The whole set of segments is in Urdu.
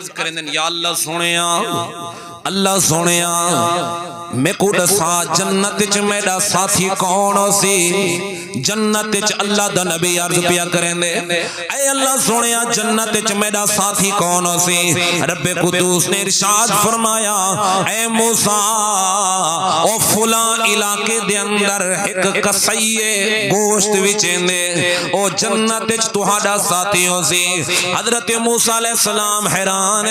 کریں یا اللہ سنیا اللہ سنیا میں کو دسا جنت چ میرا ساتھی کون سی جنت چ اللہ دا نبی عرض پیا کریں دے اے اللہ سنیا جنت چ میرا ساتھی کون سی رب قدوس نے ارشاد فرمایا اے موسیٰ او فلاں علاقے دے اندر ایک کسیے گوشت وچیں دے او جنت چ تہاڈا ساتھی ہو سی حضرت موسیٰ علیہ السلام حیران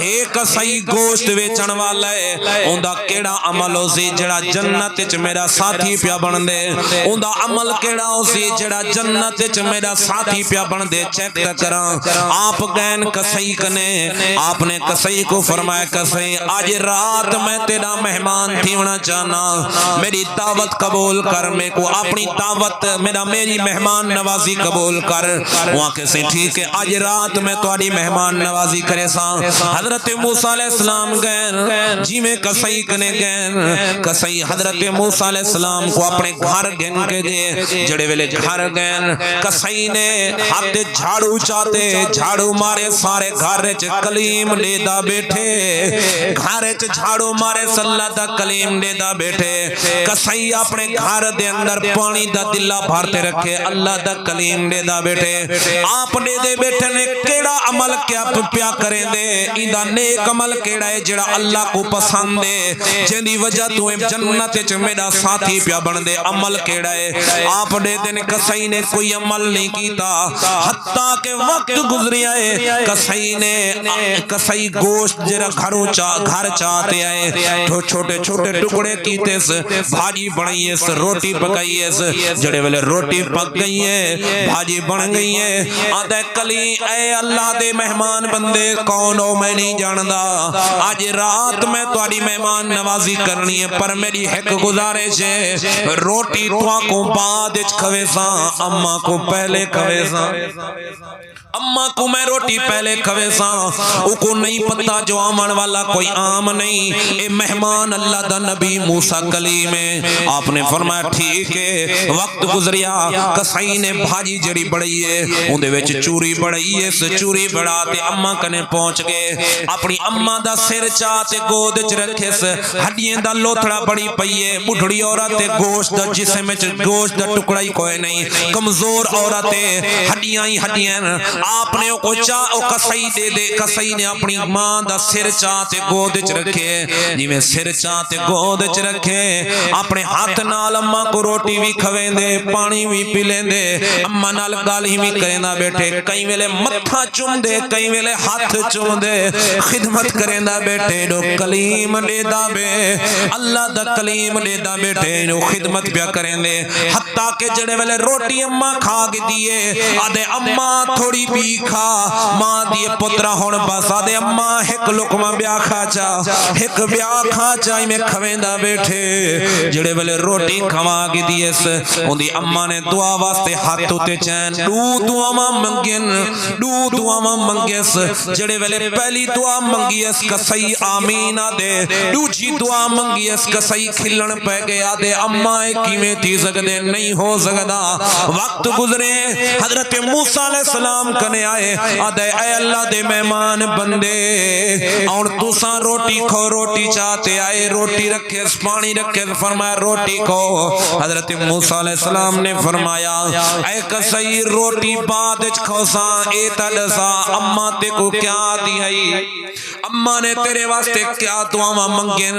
ایک کسائی گوشت ویچن والا ہے اوندا کیڑا عمل ہو سی جڑا جنت چ میرا ساتھی پیا بن دے اوندا عمل کیڑا ہو سی جڑا جنت چ میرا ساتھی پیا بن دے چیک کراں آپ گئن کسائی کنے آپ نے کسائی کو فرمایا کسائی آج رات میں تیرا مہمان تھی ہونا چاہنا میری دعوت قبول کر میں کو اپنی دعوت میری مہمان نوازی قبول کر وہاں کیسے ٹھیک ہے آج رات میں تمہاری مہمان نوازی کرے سا حضرت موسیٰ علیہ السلام گئن جی میں کسائی کنے گئن کسائی حضرت موسیٰ علیہ السلام کو اپنے گھر گن کے دے جڑے ویلے گھر گئن کسائی نے ہاتھ جھاڑو چاہتے جھاڑو مارے سارے گھر چ کلیم لے دا بیٹھے گھر چ جھاڑو مارے صلی دا کلیم لے دا بیٹھے کسائی اپنے گھر دے اندر پانی دا دلہ بھرتے رکھے اللہ دا کلیم لے دا بیٹھے آپ نے دے بیٹھے نے کیڑا عمل کیا پیا کریں دے ایدہ نیک عمل کیڑا ہے جڑا اللہ کو پسند دے جن وجہ تو جنت چ میرا ساتھی پیا بن دے عمل کیڑا ہے آپ نے دن کسائی نے کوئی عمل نہیں کیتا حتیٰ کہ وقت گزری آئے کسائی گوشت جڑا گھر چاہتے آئے چھوٹے چھوٹے ٹکڑے کیتے سے بھاجی بنائیے سے روٹی پکائیے سے جڑے والے روٹی پک گئی ہے بھاجی بن گئی ہے آدھے کلی اے اللہ دے مہمان بندے کون ہو میں نہیں جاندہ آج رات میں تمہاری مہمان نوازی کرنی ہے پر میری حق گزارش ہے روٹی تو کو بعد کھوے سا اماں کو پہلے کھوے سا اماں کو میں روٹی پہلے کھوے سا او کو نہیں پتا جو آمن والا کوئی عام نہیں اے مہمان اللہ دا نبی موسیٰ کلیم ہے آپ نے فرمایا ٹھیک ہے وقت گزریا کسائی نے بھاجی جڑی بڑی ہے اندے ویچ چوری بڑی ہے سے چوری بڑھاتے اماں کنے پہنچ گئے اپنی اماں دا سر چاہتے گود چ رکھے سے ہڈیاں دا لوتھڑا بڑی پئیے بڑھڑی عورتیں گوشت دا جسم میں گوشت دا ٹکڑا ہی کوئی نہیں کمزور عورتیں ہڈیاں ہی ہڈیاں آپ نے او کسائی دے دے کسائی نے اپنی ماں دا سر چاہتے گود چ رکھے جی میں سر چاہتے گود چ رکھے اپنے ہاتھ نال اماں کو روٹی بھی کھویں دے پانی بھی پی لیں دے اماں نال گال ہی بھی کریں دا بیٹھے کئی ویلے متھا چوم دے کئی ویلے ہاتھ چوم دے خدمت کریں دا بیٹھے نو کلیم لے دا بے اللہ دا کلیم لے دا بیٹھے نو خدمت بیا کریں دے حتیٰ کہ جڑے ویلے روٹی اماں کھا گی دیئے آدھے اماں تھوڑی بھی کھا ماں دیئے پترہ ہون بس آدھے اماں ایک لقمہ بیا کھا چا ایک بیا کھا چاہی میں کھویں دا بیٹھے جڑے ویلے روٹی کھوا گی دیئے سے ان دی اماں نے دعا واسطے ہاتھ ہوتے چین دعا ماں منگیس جڑے ویلے پہلی دعا منگیس کسائی آمین آدھے دوجی دعا منگیس کسائی کھلن پہ گیا دے اماں کی میں تھی سکدے نہیں ہو سکدا وقت گزرے حضرت موسیٰ علیہ السلام کنے آئے آدھے اے اللہ دے مہمان بندے اور تُساں روٹی کھو روٹی چاہتے آئے روٹی رکھے پانی رکھے فرمایا روٹی کھو حضرت موسیٰ علیہ السلام نے فرمایا اے کسائی روٹی بعد کھوساں اے تلسا اماں تے کو کیا دی ہے اماں نے تیرے واسطے کیا دعا منگے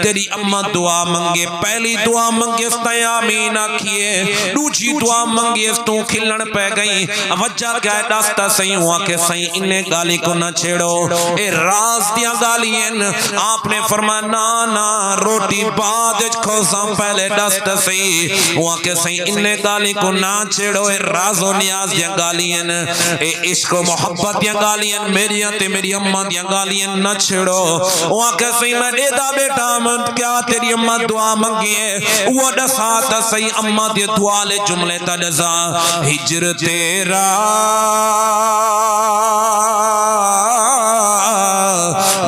تیری اماں دعا منگے پہلی دعا منگے ستے آمین آکھئے دوجی دعا منگے تو کھلن پہ گئی وجہ کیا ہے داستا سہی ہوا کہ سہی انہیں گالی کو نہ چھیڑو اے راز دیا گالین آپ نے فرمایا نا روٹی بعد کھوساں پہلے داستا سہی ہوا کہ سہی انہیں گالی کو نہ چھیڑو اے راز و نیاز دیا گالین اے عشق و محبت دیا گالین میری تے میری اماں دیا گالین نہ چھڑو وہاں کسی میں دیدا بیٹا من کیا تیری اماں دعا منگیے وہ دساتا سی اماں دی دعا لے جملے تا دزا ہجر تیرا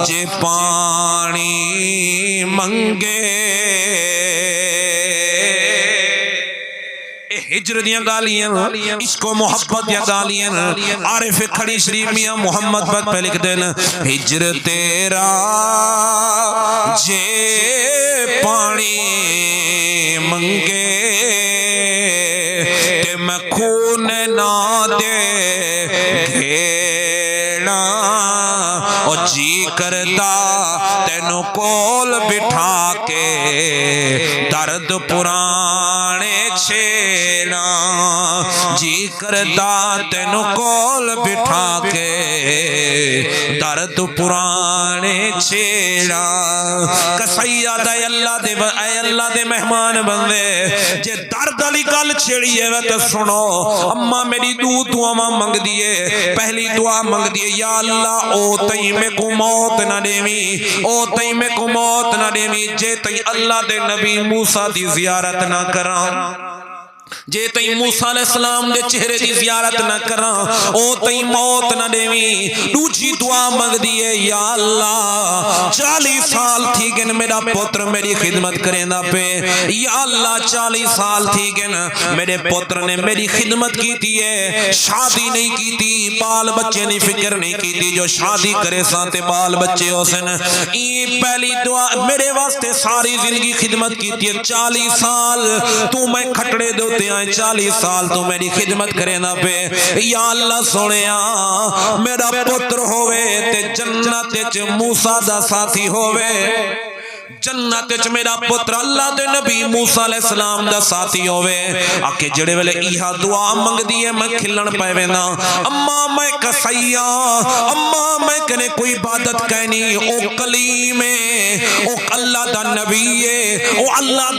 جے پانی منگے ہجر دیاں گالیاں عشق و محبت دیاں گالیاں عارف کھڑی شریف میاں محمد بک پہ لکھ دینا ہجر تیرا جے پانی منگے تے میں خون نہ دے گھیڑا اور جی کرتا تینو کول بٹھا کے درد پرانے چھیڑا جی کرتا تینو کول بٹھا کے درد پرانے چھیڑا کسیا دا اے اللہ دے مہمان بندے جے درد علی گل چھیڑی ہے تو سنو اما میری دعا منگ دیے پہلی دعا منگ دیے یا اللہ او تئی میں کو موت نہ دیویں او تئی میں کو موت نہ دیویں جے تئی اللہ دے نبی موسیٰ دی زیارت نہ کراں جے تئی موسیٰ علیہ السلام دے چہرے دی زیارت نہ کراں او تئی موت نہ دیویں دوجی دعا منگ دیے یا اللہ 40 سال تھی گن میرا پتر میری خدمت کریں دا پہ یا اللہ 40 سال تھی گن میرے پتر نے میری خدمت کی تھی ہے شادی نہیں کی تھی بال بچے نہیں فکر نہیں کی تھی جو شادی کرے سانتے بال بچے ہو سن یہ پہلی دعا میرے واسطے ساری زندگی خدمت کی تھی 40 سال تو میں کھٹڑے دوتے ہیں 40 سال تو میری خدمت کرے نہ پہ یا اللہ سنیا میرا پتر ہوئے تے جنت چ موسیٰ دا ساتھی ہوئے جنت چ میرا پتر اللہ دے نبی موسیٰ علیہ السلام دا ساتھی ہوئے آکے جڑے ویلے ایہا دعا منگ دیئے میں کھلن پائے وینا اما میں کسیا اما میں کنے کوئی عبادت کہنی او کلیم او اللہ دا نبی او اللہ دا